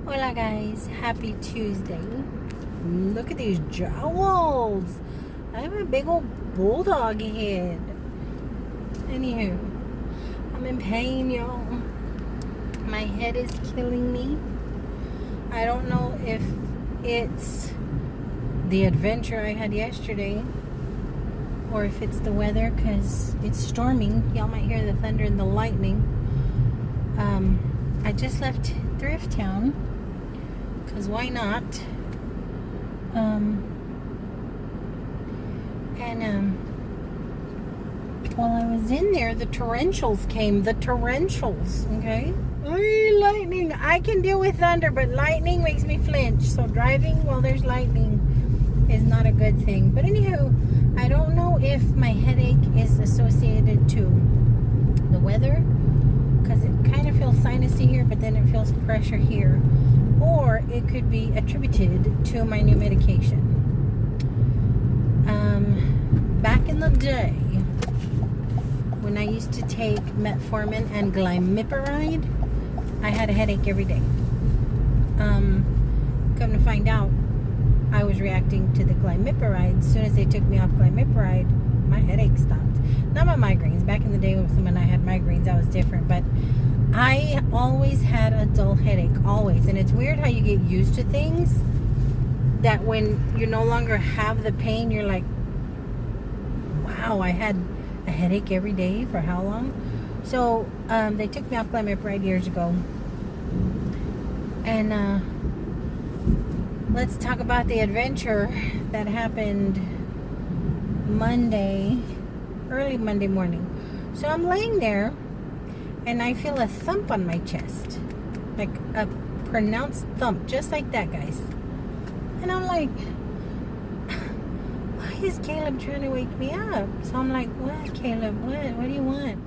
Hola guys, happy Tuesday. Look at these jowls. I have a big old bulldog head. Anywho, I'm in pain, y'all. My head is killing me. I don't know if it's the adventure I had yesterday or if it's the weather, because it's storming. Y'all might hear the thunder and the lightning. I just left Thrift Town, because why not? While I was in there, the torrentials came. The torrentials, okay? Ay, lightning. I can deal with thunder, but lightning makes me flinch. So driving while there's lightning is not a good thing. But anywho, I don't know if my headache is associated to the weather, because it kind of feels sinusy here, but then it feels pressure here. Or it could be attributed to my new medication. Back in the day, when I used to take metformin and glimepiride, I had a headache every day. Come to find out, I was reacting to the glimepiride. As soon as they took me off glimepiride, my headache stopped. Not my migraines. Back in the day when I had migraines, that was different. But I always had a dull headache, always. And it's weird how you get used to things that when you no longer have the pain, you're like, wow, I had a headache every day for how long? So they took me off glimepiride years ago. And let's talk about the adventure that happened early Monday morning. So I'm laying there and I feel a thump on my chest, like a pronounced thump, just like that, guys. And I'm like, why is Caleb trying to wake me up? So I'm like, what, Caleb? What do you want?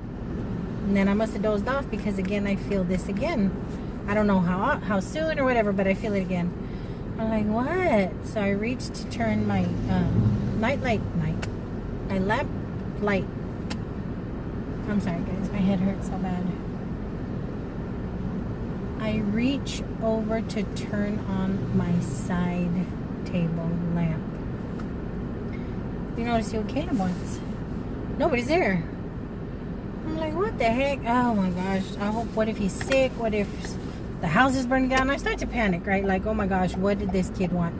And then I must have dozed off, because again, I feel this again. I don't know how soon or whatever, but I feel it again. I'm like, what? So I reached to turn my my lamp light. I'm sorry, guys. My head hurts so bad. I reach over to turn on my side table lamp. You notice what Caleb wants. Nobody's there. I'm like, what the heck? Oh my gosh. What if he's sick? What if the house is burning down? I start to panic, right? Like, oh my gosh, what did this kid want?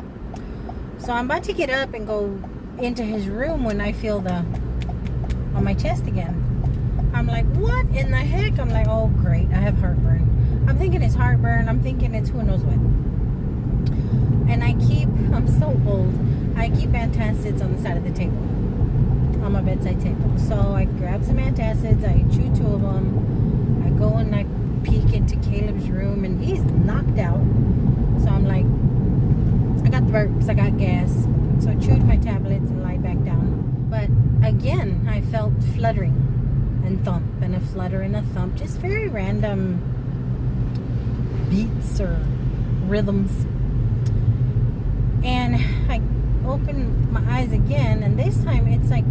So I'm about to get up and go into his room when I feel on my chest again. I'm like, what in the heck? I'm like, oh great, I have heartburn. I'm thinking it's heartburn. I'm thinking it's who knows what. And I'm so old. I keep antacids on the side of the table, on my bedside table. So I grab some antacids, I chew 2 of them. I go and I peek into Caleb's room and he's knocked out. So I'm like, I got the burps, I got gas. So I chewed my tablets and lied back down. But again, I felt fluttering and thump, and a flutter and a thump, just very random beats or rhythms. And I open my eyes again, and this time it's like,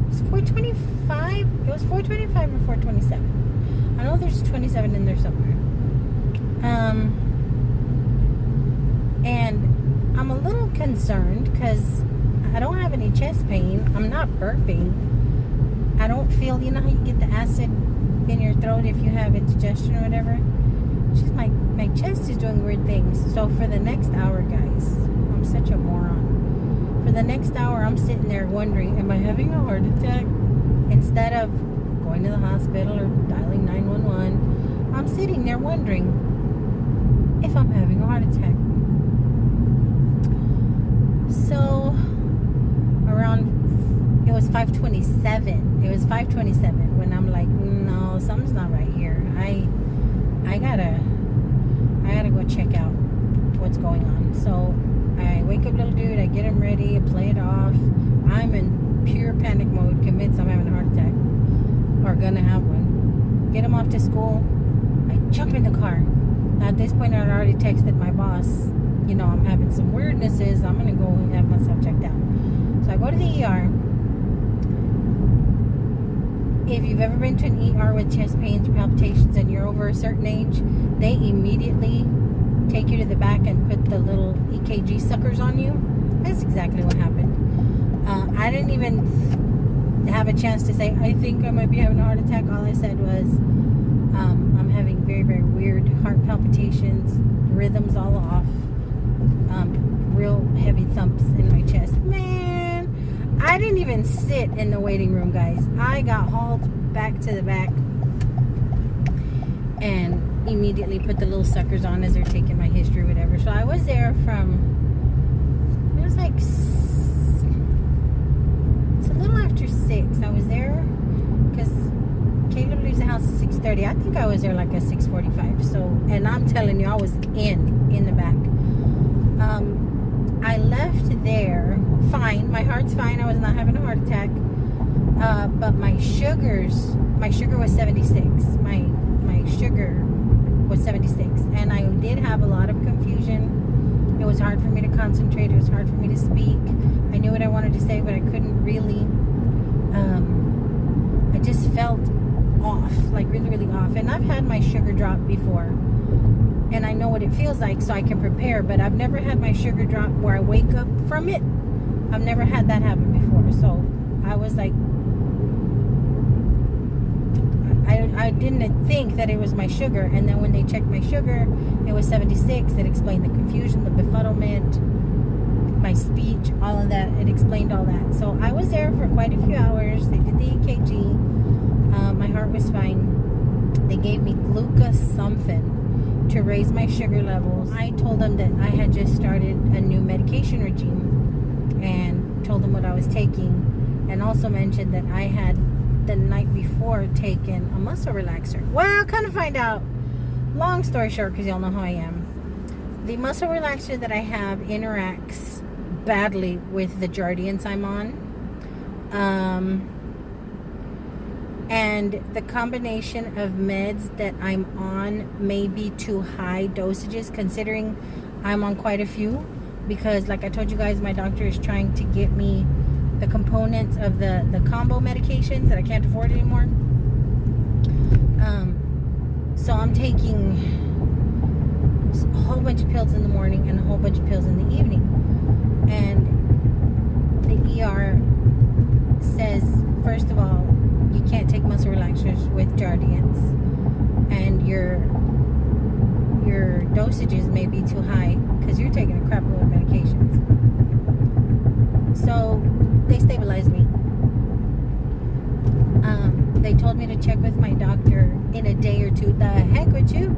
it's 4:25. It was 4:25 or 4:27. I know there's 27 in there somewhere. And I'm a little concerned because I don't have any chest pain. I'm not burping. I don't feel, you know how you get the acid in your throat if you have indigestion or whatever? Just my chest is doing weird things. So for the next hour, guys, I'm such a moron. For the next hour, I'm sitting there wondering, am I having a heart attack? Instead of going to the hospital or dialing 911, I'm sitting there wondering if I'm having a heart attack. So it was 5:27. It was 5:27 when I'm like, no, something's not right here. I gotta go check out what's going on. So I wake up little dude, I get him ready, I play it off. I'm in pure panic mode, convinced I'm having a heart attack or gonna have one. Get him off to school. I jump in the car. Now at this point, I'd already texted my boss, you know, I'm having some weirdnesses. I'm gonna go and have myself checked out. So I go to the ER. If you've ever been to an ER with chest pains or palpitations and you're over a certain age, they immediately take you to the back and put the little EKG suckers on you. That's exactly what happened. I didn't even have a chance to say, I think I might be having a heart attack. All I said was, I'm having very, very weird heart palpitations, rhythms all off, real heavy thumps in my chest. Man, I didn't even sit in the waiting room, guys. I got hauled back to the back and immediately put the little suckers on as they're taking my history, whatever. So I was there from, it was like, it's a little after 6. I was there because Caleb leaves the house at 6:30. I think I was there like at 6:45. So, and I'm telling you, I was in the back. I left there fine. My heart's fine. I was not having a heart attack. But my sugar was 76. My sugar was 76, and I did have a lot of confusion. It was hard for me to concentrate. It was hard for me to speak. I knew what I wanted to say, but I couldn't really. I just felt off, like really, really off. And I've had my sugar drop before, and I know what it feels like, so I can prepare. But I've never had my sugar drop where I wake up from it. I've never had that happen before. So I was like, I didn't think that it was my sugar, and then when they checked my sugar, it was 76. It explained the confusion, the befuddlement, my speech, all of that. It explained all that. So I was there for quite a few hours. They did the EKG. My heart was fine. They gave me glucose something to raise my sugar levels. I told them that I had just started a new medication regime and told them what I was taking, and also mentioned that I had the night before taken a muscle relaxer. Well, kind of find out, long story short, because y'all know how I am, the muscle relaxer that I have interacts badly with the Jardiance I'm on, and the combination of meds that I'm on may be too high dosages, considering I'm on quite a few, because like I told you guys, my doctor is trying to get me the components of the combo medications that I can't afford anymore. So I'm taking a whole bunch of pills in the morning and a whole bunch of pills in the evening. And the ER says, first of all, you can't take muscle relaxers with Jardiance, and your dosages may be too high because you're taking a crap load of medications. So they stabilized me. They told me to check with my doctor in a day or two. The heck with you?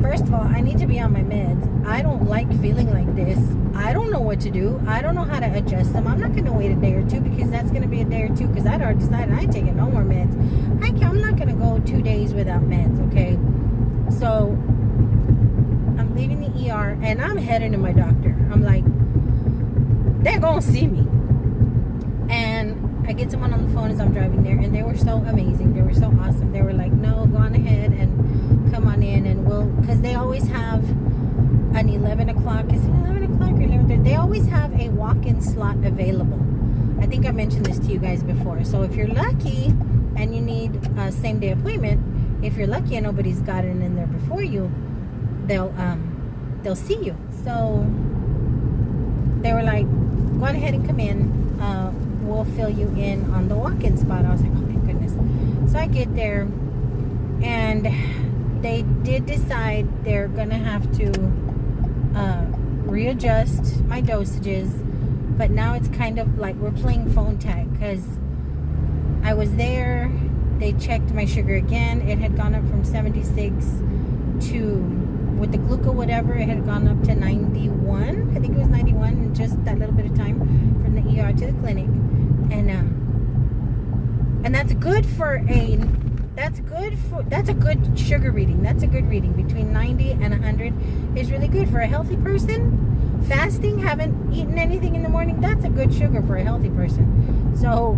First of all, I need to be on my meds. I don't like feeling like this. I don't know what to do. I don't know how to adjust them. I'm not going to wait a day or two, because that's going to be a day or two, because I'd already decided I ain't taking no more meds. I'm not going to go 2 days without meds, okay? So I'm leaving the ER and I'm heading to my doctor. I'm like, they're going to see me. And I get someone on the phone as I'm driving there, and they were so amazing. They were so awesome. They were like, no, go on ahead and come on in, and we'll, because they always have an 11 o'clock. Is it 11 o'clock or 11:30? They always have a walk-in slot available. I think I mentioned this to you guys before. So if you're lucky and you need a same-day appointment, if you're lucky and nobody's got it in there before you, they'll see you. So they were like, go on ahead and come in. We'll fill you in on the walk-in spot. I was like, oh my goodness. So I get there, and they did decide they're gonna have to readjust my dosages, but now it's kind of like we're playing phone tag, because I was there, they checked my sugar again. It had gone up from 76 to, with the gluco whatever, it had gone up to 91. I think it was 91 in just that little bit of time from the ER to the clinic. And that's good for that's a good sugar reading. That's a good reading. Between 90 and 100 is really good for a healthy person. Fasting, haven't eaten anything in the morning, that's a good sugar for a healthy person. So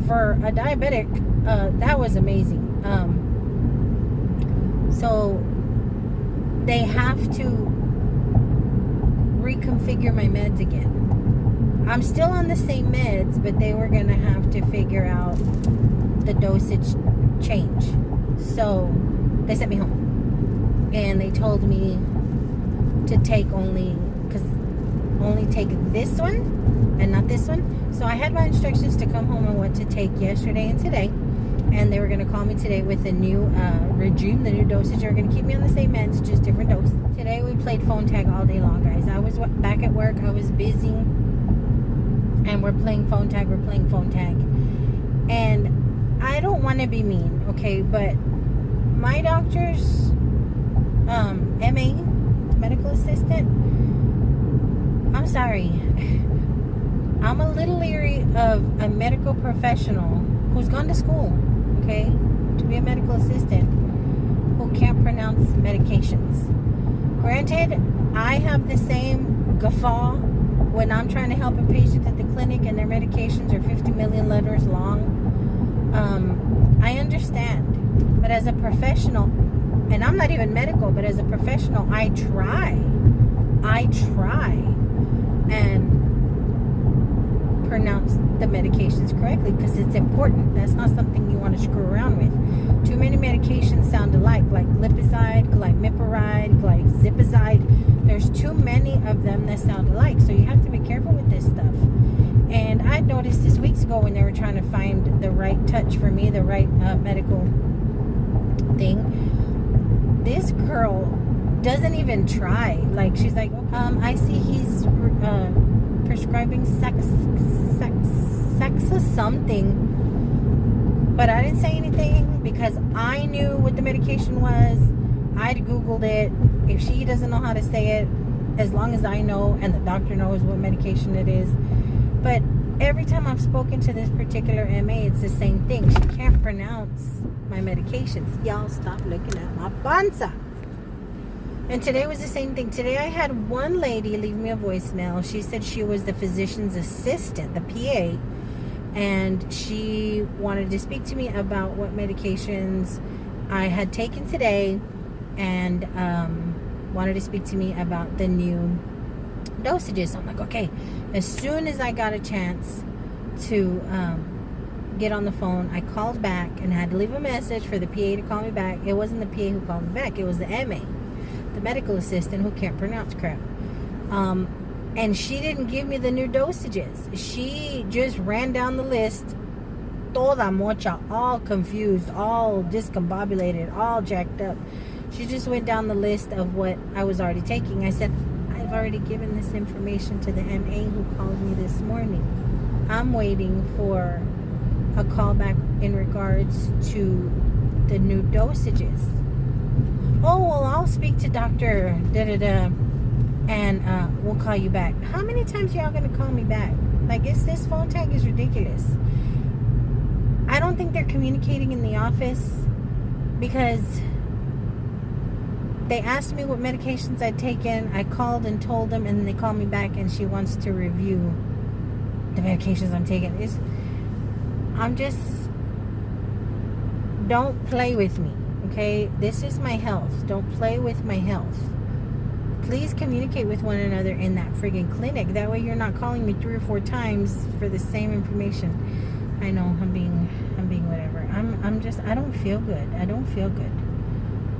for a diabetic, that was amazing. So they have to reconfigure my meds again. I'm still on the same meds, but they were going to have to figure out the dosage change. So they sent me home, and they told me to take only take this one and not this one. So I had my instructions to come home on what to take yesterday and today, and they were going to call me today with a new regime, the new dosage. They're going to keep me on the same meds, just different dose. Today we played phone tag all day long, guys. I was back at work. I was busy, and we're playing phone tag. And I don't want to be mean, okay, but my doctor's MA, medical assistant, I'm sorry, I'm a little leery of a medical professional who's gone to school, okay, to be a medical assistant, who can't pronounce medications. Granted, I have the same guffaw when I'm trying to help a patient at the clinic and their medications are 50 million letters long. I understand, but as a professional, and I'm not even medical, but as a professional, I try and pronounce the medications correctly, because it's important. That's not something you want to screw around with. Too many medications sound alike, like glipizide, glimepiride, glizipizide. There's too many of them that sound alike, so you have to be careful with this stuff. And I noticed this weeks ago when they were trying to find the right touch for me, the right medical thing. This girl doesn't even try. Like, she's like, I see he's prescribing sex something, but I didn't say anything because I knew what the medication was. I'd Googled it. If she doesn't know how to say it, as long as I know and the doctor knows what medication it is. But every time I've spoken to this particular MA, it's the same thing. She can't pronounce my medications. Y'all stop looking at my panza. And today was the same thing. Today I had one lady leave me a voicemail. She said she was the physician's assistant, the PA, and she wanted to speak to me about what medications I had taken today, and wanted to speak to me about the new dosages. So I'm like, okay. As soon as I got a chance to get on the phone, I called back and had to leave a message for the PA to call me back. It wasn't the PA who called me back. It was the MA, the medical assistant, who can't pronounce crap. And she didn't give me the new dosages. She just ran down the list, toda mocha, all confused, all discombobulated, all jacked up. She just went down the list of what I was already taking. I said, I've already given this information to the MA who called me this morning. I'm waiting for a call back in regards to the new dosages. Oh, well, I'll speak to Dr. da-da-da, and we'll call you back. How many times y'all gonna call me back? Like, this phone tag is ridiculous. I don't think they're communicating in the office, because they asked me what medications I'd taken. I called and told them, and then they called me back, and she wants to review the medications I'm taking. Don't play with me, okay? This is my health. Don't play with my health. Please communicate with one another in that friggin' clinic. That way you're not calling me 3 or 4 times for the same information. I know I'm being whatever. I don't feel good. I don't feel good.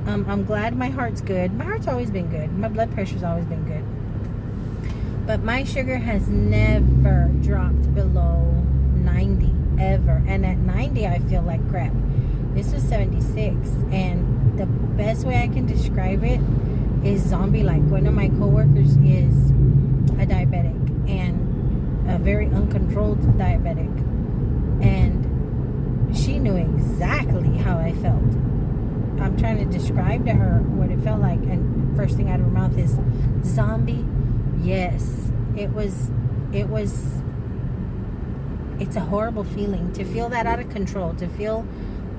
I'm glad my heart's good. My heart's always been good. My blood pressure's always been good. But my sugar has never dropped below 90, ever. And at 90, I feel like crap. This was 76. And the best way I can describe it is zombie-like. One of my coworkers is a diabetic, and a very uncontrolled diabetic. And she knew exactly how I felt. I'm trying to describe to her what it felt like, and first thing out of her mouth is zombie. Yes, it's a horrible feeling to feel that out of control, to feel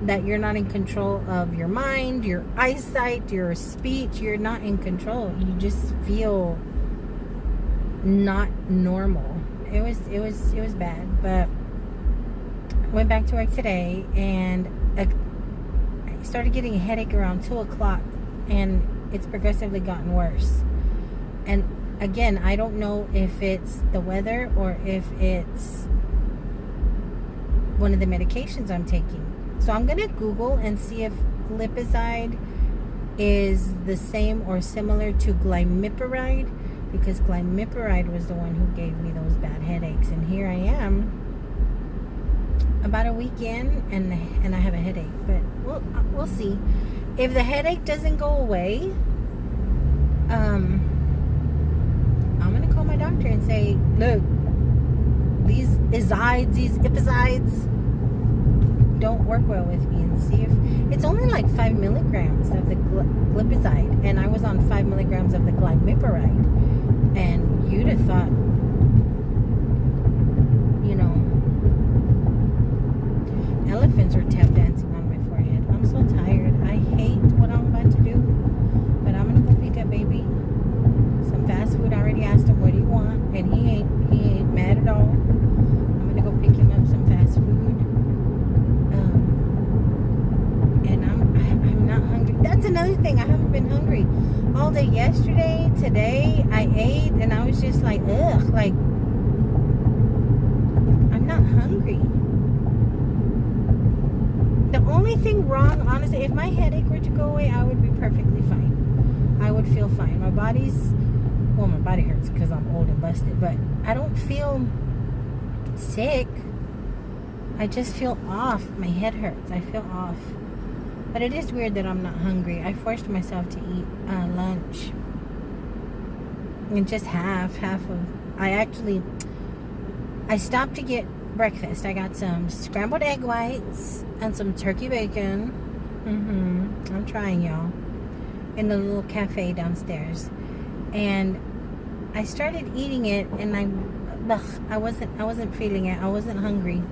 that you're not in control of your mind, your eyesight, your speech. You're not in control. You just feel not normal. It was bad. But went back to work today, and I started getting a headache around 2 o'clock, and it's progressively gotten worse. And again, I don't know if it's the weather or if it's one of the medications I'm taking. So I'm going to Google and see if glipizide is the same or similar to glimepiride, because glimepiride was the one who gave me those bad headaches. And here I am, about a week in, and I have a headache. But we'll see. If the headache doesn't go away, I'm gonna call my doctor and say, look, these epizides don't work well with me, and see if it's only like 5 milligrams of the glipizide, and I was on 5 milligrams of the glimepiride. And you'd have thought, you know, elephants were tap dancing on my forehead. I'm so tired. I hate what I'm about to do, but I'm gonna go pick up baby some fast food. I already asked him, what do you want? And he ain't mad at all. I'm gonna go pick him up some fast food. And I'm not hungry. That's another thing. I haven't been hungry all day yesterday. Today I ate and I was just like, ugh, like I'm not hungry. The only thing wrong, honestly, if my headache were to go away, I would be perfectly fine. I would feel fine. My body hurts because I'm old and busted, but I don't feel sick. I just feel off. My head hurts. I feel off. But it is weird that I'm not hungry. I forced myself to eat lunch. And just half of... I stopped to get breakfast. I got some scrambled egg whites and some turkey bacon. I'm trying, y'all. In the little cafe downstairs. And I started eating it, and I wasn't feeling it. I wasn't hungry.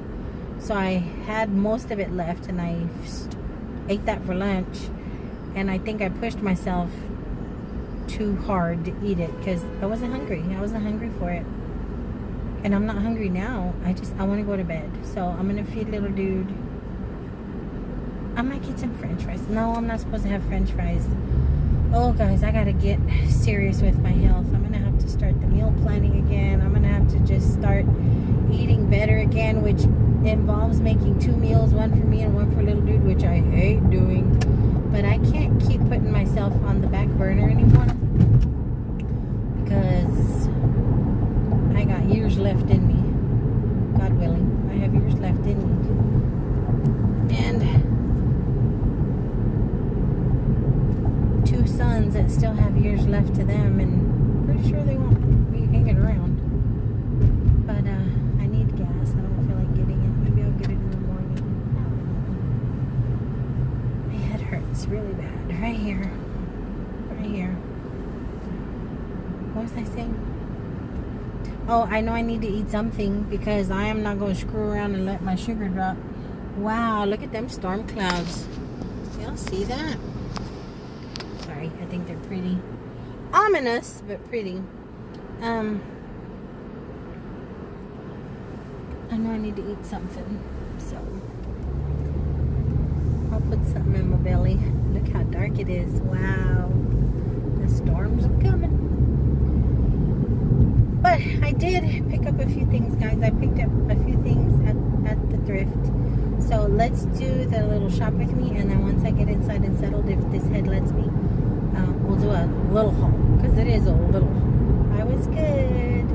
So I had most of it left, and I ate that for lunch. And I think I pushed myself too hard to eat it because I wasn't hungry. I wasn't hungry for it. And I'm not hungry now. I want to go to bed. So I'm going to feed little dude. I might get some french fries. No, I'm not supposed to have french fries. Oh, guys, I got to get serious with my health. I'm going to have to start the meal planning again. I'm going to have to just start eating better again, which involves making 2 meals, one for me and one for little dude, which I hate doing. But I can't keep putting myself on the back burner anymore because I got years left in me. God willing, I have years left in me. And 2 sons that still have years left to them, and pretty sure they won't be hanging around. But I need gas. I don't feel like getting it. Maybe I'll get it in the morning. My head hurts really bad. Right here. Right here. What was I saying? Oh, I know I need to eat something because I am not going to screw around and let my sugar drop. Wow, look at them storm clouds. Y'all see that? Sorry, I think they're pretty. Ominous, but pretty. I know I need to eat something, so I'll put something in my belly. Look how dark it is. Wow, the storms are coming. But I did pick up a few things, guys. I picked up a few things at the thrift. So let's do the little shop with me, and then once I get inside and settled, if this head lets me, we'll do a little haul, because it is a little haul. I was good.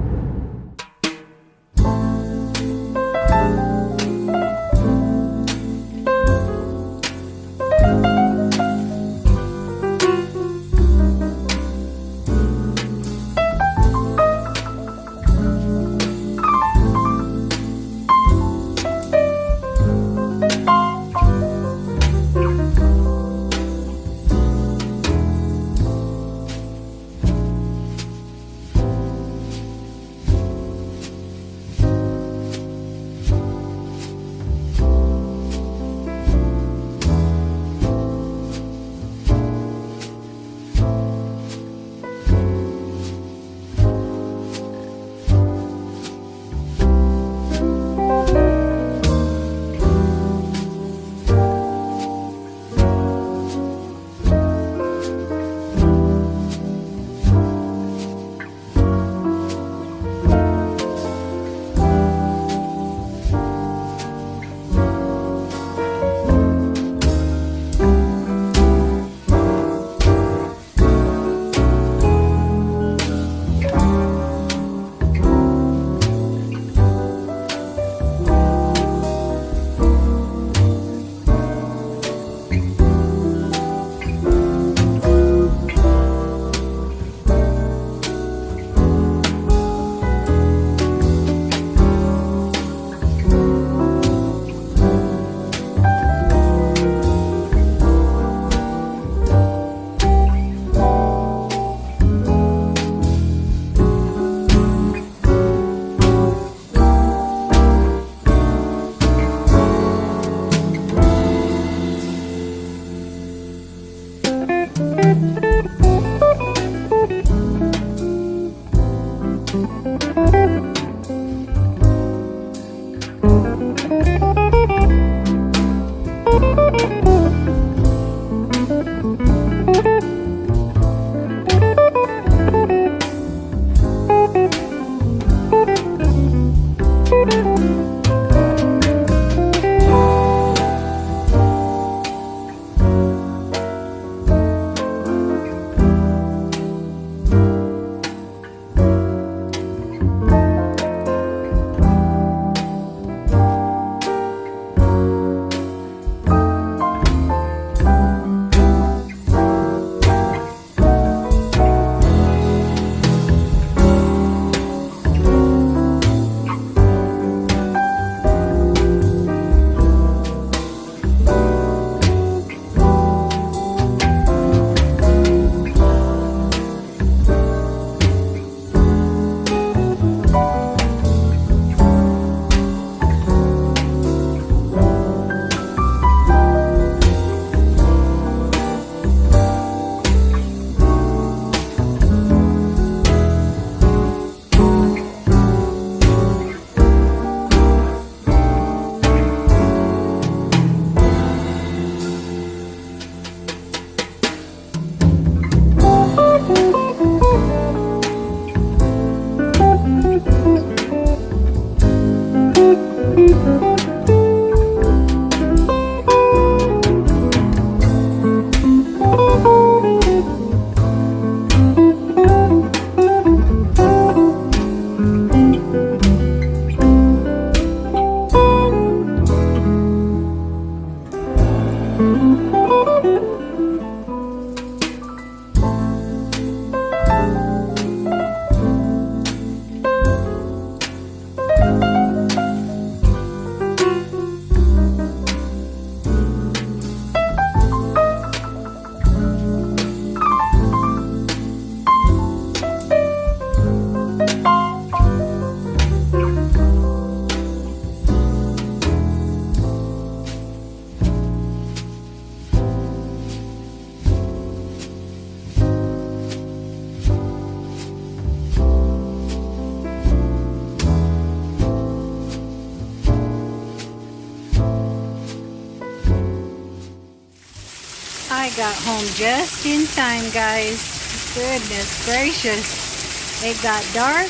I got home just in time, guys. Goodness gracious. It got dark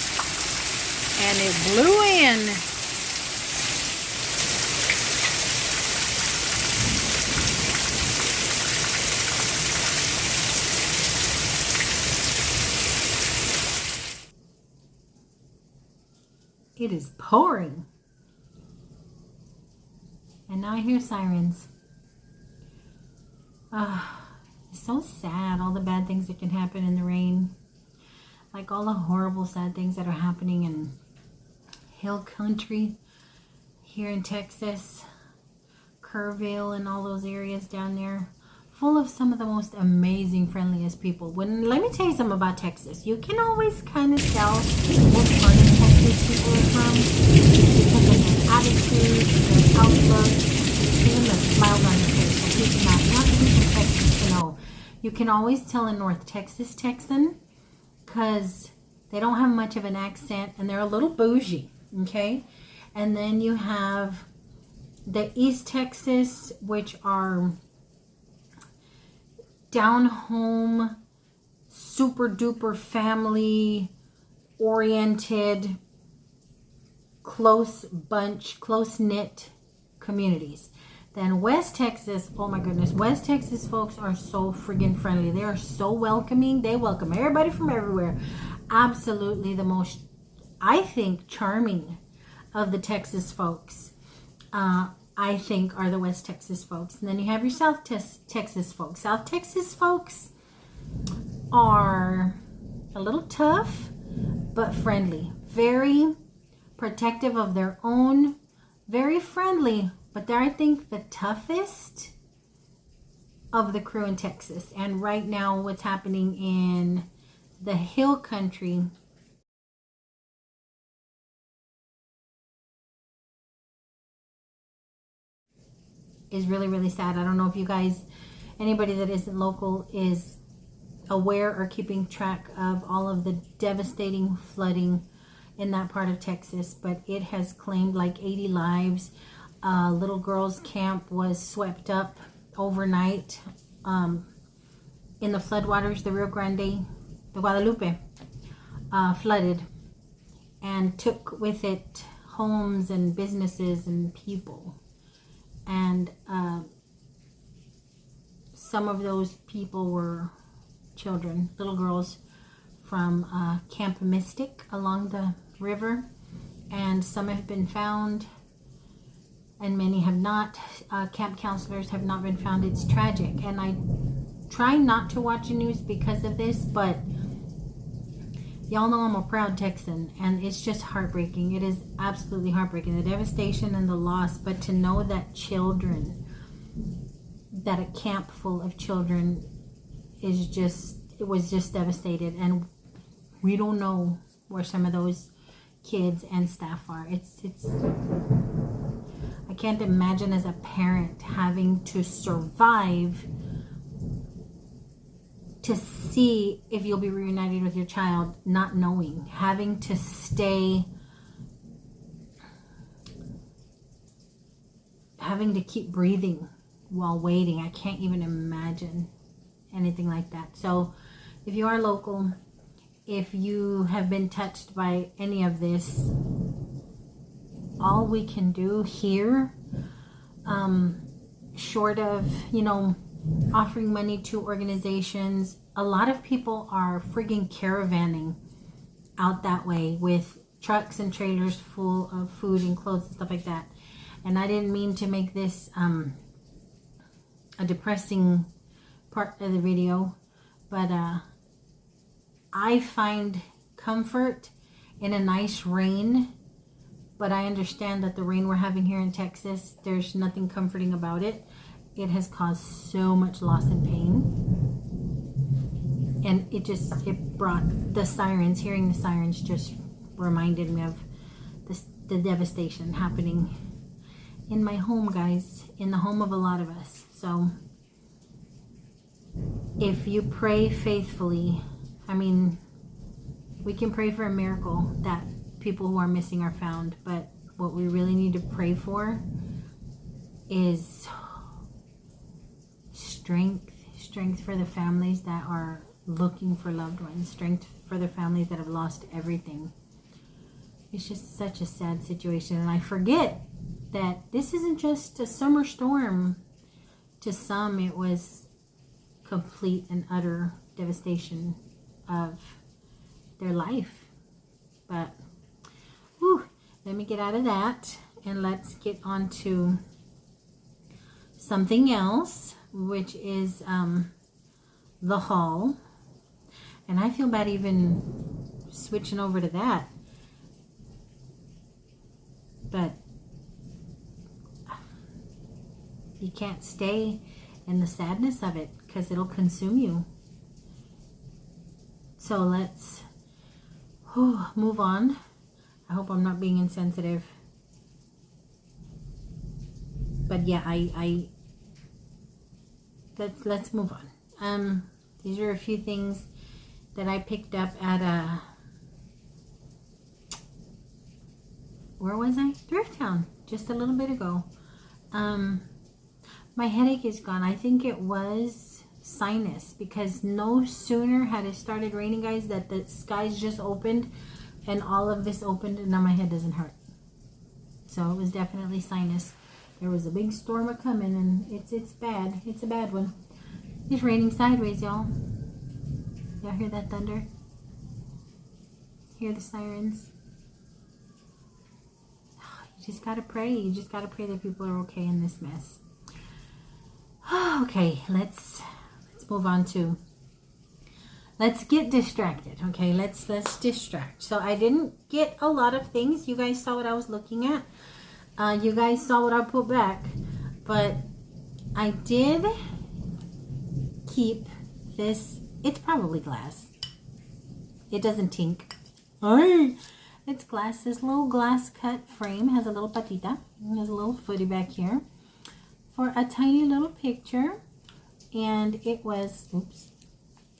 and it blew in. It is pouring. And now I hear sirens. It's so sad, all the bad things that can happen in the rain. Like all the horrible, sad things that are happening in hill country here in Texas, Kerrville and all those areas down there. Full of some of the most amazing, friendliest people. Let me tell you something about Texas. You can always kind of tell what part of Texas people are from because of their attitude, their outlook, even the smiles on their face. I kid you not. You have to be from Texas to know. You can always tell a North Texas Texan because they don't have much of an accent and they're a little bougie, okay? And then you have the East Texas, which are down home, super duper family oriented, close bunch, close knit communities. Then West Texas, oh my goodness, West Texas folks are so friggin' friendly. They are so welcoming. They welcome everybody from everywhere. Absolutely the most, I think, charming of the Texas folks. I think are the West Texas folks. And then you have your South Texas folks. South Texas folks are a little tough, but friendly. Very protective of their own. Very friendly, but they're, I think, the toughest of the crew in Texas. And right now, what's happening in the hill country is really, really sad. I don't know if you guys, anybody that isn't local is aware or keeping track of all of the devastating flooding in that part of Texas, but it has claimed like 80 lives. Little girls' camp was swept up overnight in the floodwaters. The Rio Grande, the Guadalupe, flooded and took with it homes and businesses and people. And some of those people were children, little girls from Camp Mystic along the river, and some have been found and many have not. Camp counselors have not been found. It's tragic, and I try not to watch the news because of this, but y'all know I'm a proud Texan, and it's just heartbreaking. It is absolutely heartbreaking, the devastation and the loss. But to know that children, that a camp full of children is just, it was just devastated, and we don't know where some of those kids and staff are. It's I can't imagine as a parent having to survive to see if you'll be reunited with your child, not knowing, having to stay, having to keep breathing while waiting. I can't even imagine anything like that. So if you are local, if you have been touched by any of this, all we can do here, short of, offering money to organizations, a lot of people are friggin' caravanning out that way with trucks and trailers full of food and clothes and stuff like that. And I didn't mean to make this a depressing part of the video, but I find comfort in a nice rain. But I understand that the rain we're having here in Texas, there's nothing comforting about it. It has caused so much loss and pain. And it brought the sirens, hearing the sirens just reminded me of the devastation happening in my home, guys, in the home of a lot of us. So if you pray faithfully, we can pray for a miracle that people who are missing are found, but what we really need to pray for is strength for the families that are looking for loved ones, strength for the families that have lost everything. It's just such a sad situation, and I forget that this isn't just a summer storm. To some, it was complete and utter devastation of their life. But let me get out of that, and let's get on to something else, which is the haul. And I feel bad even switching over to that, but you can't stay in the sadness of it because it'll consume you. So let's move on. I hope I'm not being insensitive. But yeah, let's move on. These are a few things that I picked up at where was I? Thrift Town, just a little bit ago. My headache is gone. I think it was sinus, because no sooner had it started raining, guys, that the skies just opened and all of this opened, and now my head doesn't hurt. So it was definitely sinus. There was a big storm a coming, and it's bad. It's a bad one. It's raining sideways, y'all. Y'all hear that thunder? Hear the sirens? You just gotta pray. You just gotta pray that people are okay in this mess. Okay, let's move on to, let's get distracted. Okay, let's distract. So I didn't get a lot of things. You guys saw what I was looking at. You guys saw what I put back, but I did keep this. It's probably glass. It doesn't tink. Alright, it's glass. This little glass cut frame has a little patita. There's a little footy back here for a tiny little picture, and it was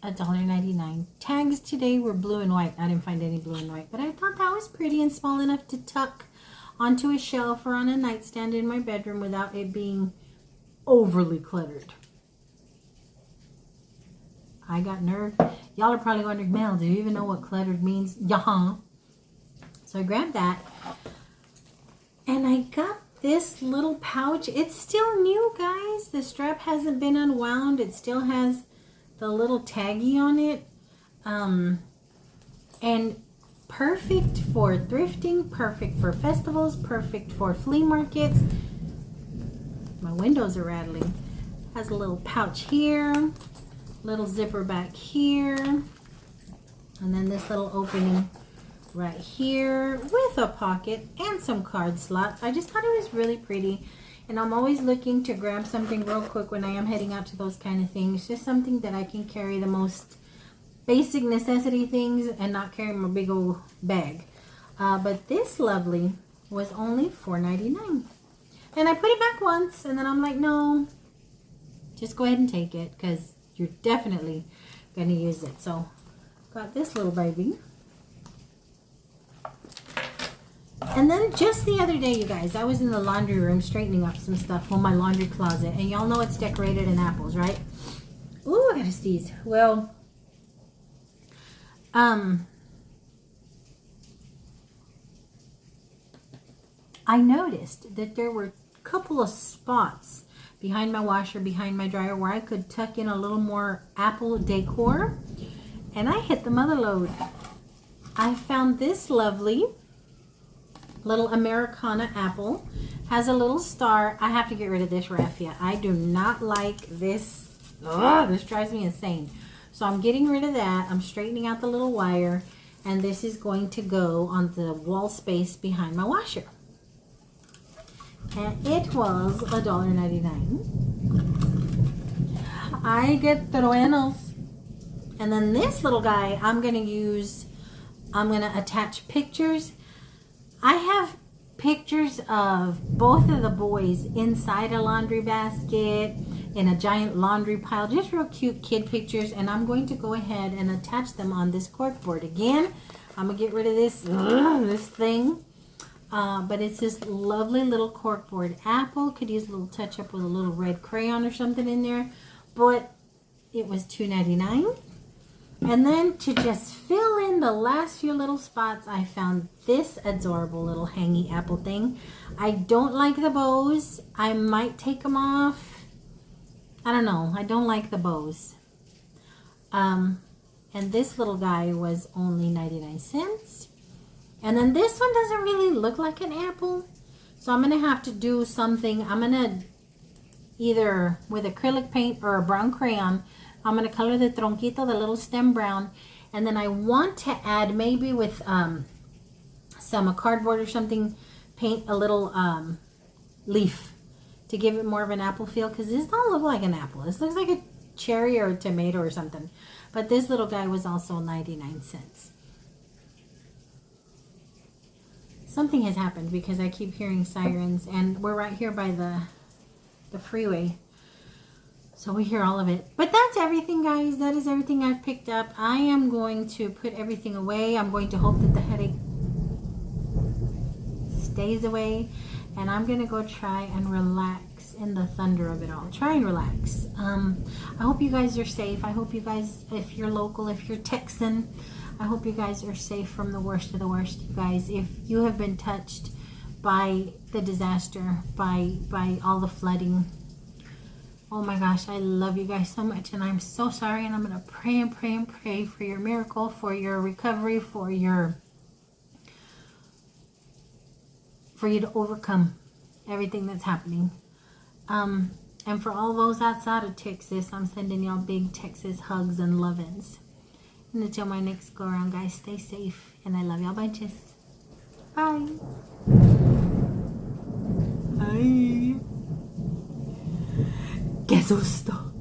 $1.99. Tags today were blue and white. I didn't find any blue and white, but I thought that was pretty and small enough to tuck onto a shelf or on a nightstand in my bedroom without it being overly cluttered. I got nerve. Y'all are probably wondering, Mel, do you even know what cluttered means? Yeah. So I grabbed that. And I got this little pouch. It's still new, guys. The strap hasn't been unwound. It still has the little taggy on it. And perfect for thrifting, perfect for festivals, perfect for flea markets. My windows are rattling. Has a little pouch here, little zipper back here, and then this little opening right here with a pocket and some card slots. I just thought it was really pretty, and I'm always looking to grab something real quick when I am heading out to those kind of things. Just something that I can carry the most basic necessity things and not carry my big old bag. But this lovely was only $4.99, and I put it back once, and then I'm like, no, just go ahead and take it because you're definitely going to use it. So got this little baby. And then just the other day, you guys, I was in the laundry room straightening up some stuff on my laundry closet, and y'all know it's decorated in apples, right? Ooh, I gotta sneeze. Well, I noticed that there were a couple of spots behind my washer, behind my dryer, where I could tuck in a little more apple decor, and I hit the mother lode. I found this lovely little Americana apple. Has a little star. I have to get rid of this raffia. I do not like this. Ugh, this drives me insane. So I'm getting rid of that. I'm straightening out the little wire, and this is going to go on the wall space behind my washer. And it was $1.99. I get truenos. And then this little guy, I'm going to attach pictures. I have pictures of both of the boys inside a laundry basket, in a giant laundry pile, just real cute kid pictures, and I'm going to go ahead and attach them on this corkboard. Again, I'm going to get rid of this thing. But it's this lovely little corkboard apple. Could use a little touch up with a little red crayon or something in there. But it was $2.99. And then to just fill in the last few little spots, I found this adorable little hangy apple thing. I don't like the bows. I might take them off. I don't know. I don't like the bows. And this little guy was only 99 cents. And then this one doesn't really look like an apple. So I'm going to have to do something. I'm going to either with acrylic paint or a brown crayon, I'm going to color the tronquito, the little stem brown. And then I want to add maybe with some cardboard or something, paint a little leaf to give it more of an apple feel. Because this don't look like an apple. This looks like a cherry or a tomato or something. But this little guy was also 99 cents. Something has happened because I keep hearing sirens, and we're right here by the freeway, so we hear all of it. But that's everything, guys. That is everything I've picked up. I am going to put everything away. I'm going to hope that the headache stays away, and I'm going to go try and relax in the thunder of it all. Try and relax. I hope you guys are safe. I hope you guys, if you're local, if you're Texan, I hope you guys are safe from the worst of the worst, you guys. If you have been touched by the disaster, by all the flooding, oh my gosh, I love you guys so much, and I'm so sorry, and I'm going to pray and pray and pray for your miracle, for your recovery, for you to overcome everything that's happening. And for all those outside of Texas, I'm sending y'all big Texas hugs and love-ins. And until my next go around, guys, stay safe, and I love y'all bunches. Bye. Bye. Qué susto.